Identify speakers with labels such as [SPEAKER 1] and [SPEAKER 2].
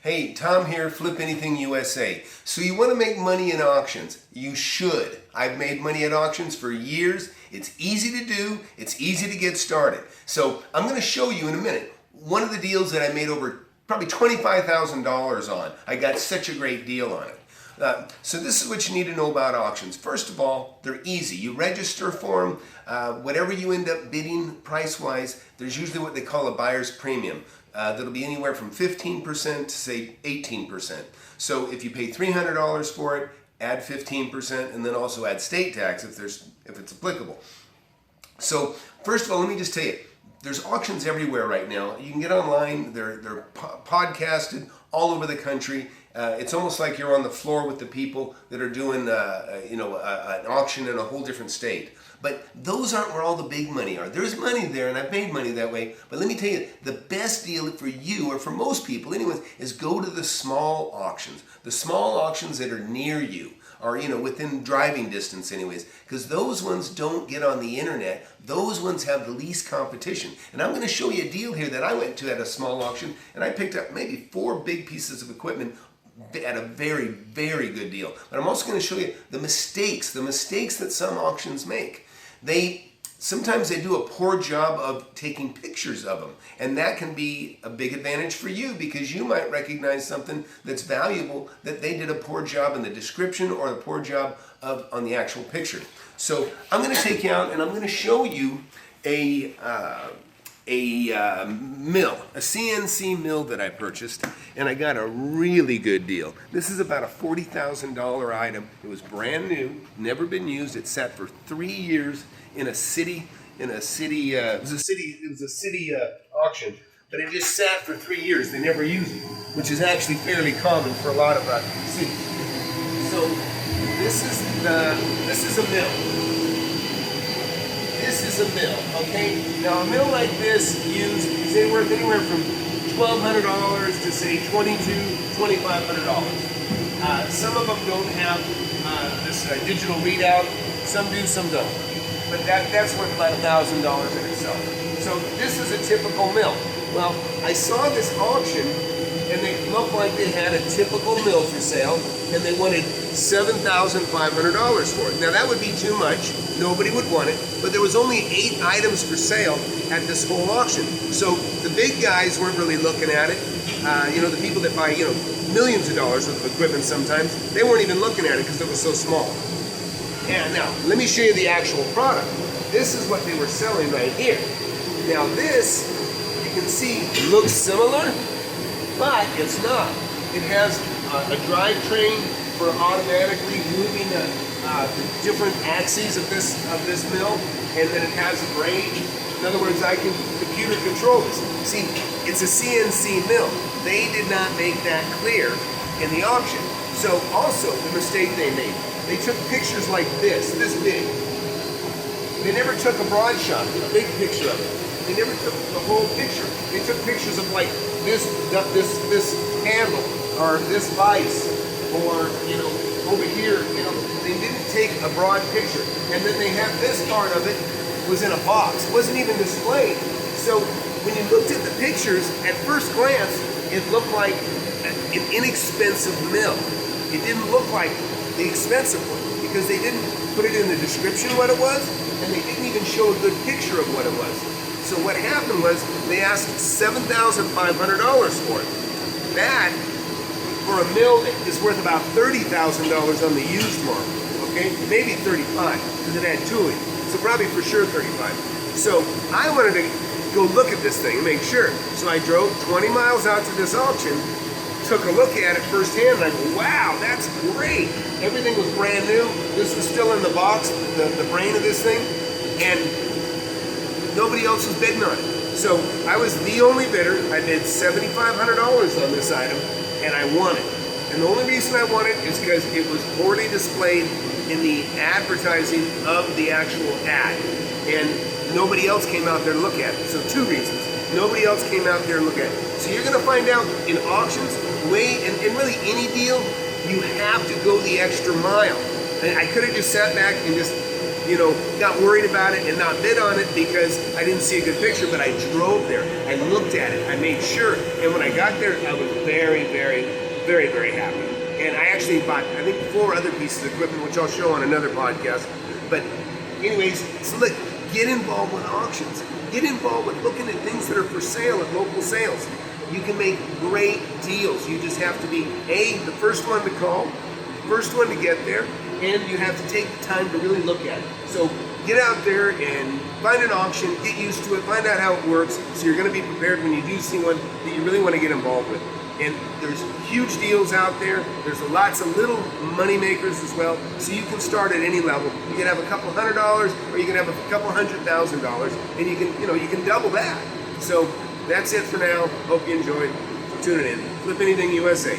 [SPEAKER 1] Hey, Tom here, FlipAnything USA. So you want to make money in auctions? You should. I've made money at auctions for years. It's easy to do. It's easy to get started. So I'm going to show you in a minute one of the deals that I made over probably $25,000 on. I got such a great deal on it. So this is what you need to know about auctions. First of all, they're easy. You register for them. Whatever you end up bidding price-wise, there's usually what they call a buyer's premium. That'll be anywhere from 15% to say 18%. So if you pay $300 for it, add 15%, and then also add state tax if it's applicable. So first of all, let me just tell you, there's auctions everywhere right now. You can get online. They're podcasted all over the country. It's almost like you're on the floor with the people that are doing an auction in a whole different state. But those aren't where all the big money are. There's money there, and I've made money that way. But let me tell you, the best deal for you, or for most people anyways, is go to the small auctions. The small auctions that are near you, or within driving distance anyways, because those ones don't get on the internet. Those ones have the least competition. And I'm going to show you a deal here that I went to at a small auction, and I picked up maybe 4 big pieces of equipment at a very, very good deal. But I'm also going to show you the mistakes that some auctions make. Sometimes they do a poor job of taking pictures of them, and that can be a big advantage for you because you might recognize something that's valuable that they did a poor job in the description or a poor job on the actual picture. So I'm going to take you out and I'm going to show you a mill, a CNC mill that I purchased, and I got a really good deal. This is about a $40,000 item. It was brand new, never been used. It sat for 3 years in a city. It was a city auction, but it just sat for 3 years. They never used it, which is actually fairly common for a lot of cities. So this is a mill. This is a mill, okay? Now a mill like this is anywhere from $1,200 to say $2,500. Some of them don't have this digital readout. Some do, some don't. But that's worth about $1,000 in itself. So this is a typical mill. Well, I saw this auction, and they looked like they had a typical mill for sale, and they wanted $7,500 for it. Now that would be too much. Nobody would want it, but there was only 8 items for sale at this whole auction. So the big guys weren't really looking at it. The people that buy, millions of dollars worth of equipment sometimes, they weren't even looking at it because it was so small. And now, let me show you the actual product. This is what they were selling right here. Now this, you can see, looks similar, but it's not. It has a drivetrain for automatically moving the different axes of this mill, and then it has a brain. In other words, I can computer control this. See, it's a CNC mill. They did not make that clear in the auction. So also the mistake they made, they took pictures like this big. They never took a broad shot, a big picture of it. They never took the whole picture. They took pictures of like this handle, or this vise, or over here. They didn't take a broad picture. And then they had this part of it was in a box. It wasn't even displayed. So when you looked at the pictures, at first glance, it looked like an inexpensive mill. It didn't look like the expensive one because they didn't put it in the description what it was, and they didn't even show a good picture of what it was. So what happened was they asked $7,500 for it. That, for a mill, is worth about $30,000 on the used market. Okay, maybe 35 because it had tooling. So probably for sure 35. So I wanted to go look at this thing and make sure. So I drove 20 miles out to this auction, took a look at it firsthand, and I go, wow, that's great. Everything was brand new. This was still in the box, the brain of this thing, and nobody else was bidding on it. So I was the only bidder. I bid $7,500 on this item, and I won it. And the only reason I won it is because it was poorly displayed in the advertising of the actual ad. And nobody else came out there to look at it. So 2 reasons. Nobody else came out there and looked at it. So you're going to find out in auctions, in really any deal, you have to go the extra mile. And I could have just sat back and just, got worried about it and not bid on it because I didn't see a good picture, but I drove there, I looked at it, I made sure, and when I got there, I was very, very, very, very happy. And I actually bought, I think, 4 other pieces of equipment, which I'll show on another podcast. But anyways, so look, get involved with auctions. Get involved with looking at things that are for sale at local sales. You can make great deals. You just have to be, the first one to call, first one to get there, and you have to take the time to really look at it. So get out there and find an auction, get used to it, find out how it works, so you're going to be prepared when you do see one that you really want to get involved with. And there's huge deals out there. There's lots of little money makers as well. So you can start at any level. You can have a couple $100, or you can have a couple $100,000, and you can double that. So that's it for now. Hope you enjoyed. Tune in. Flip Anything USA.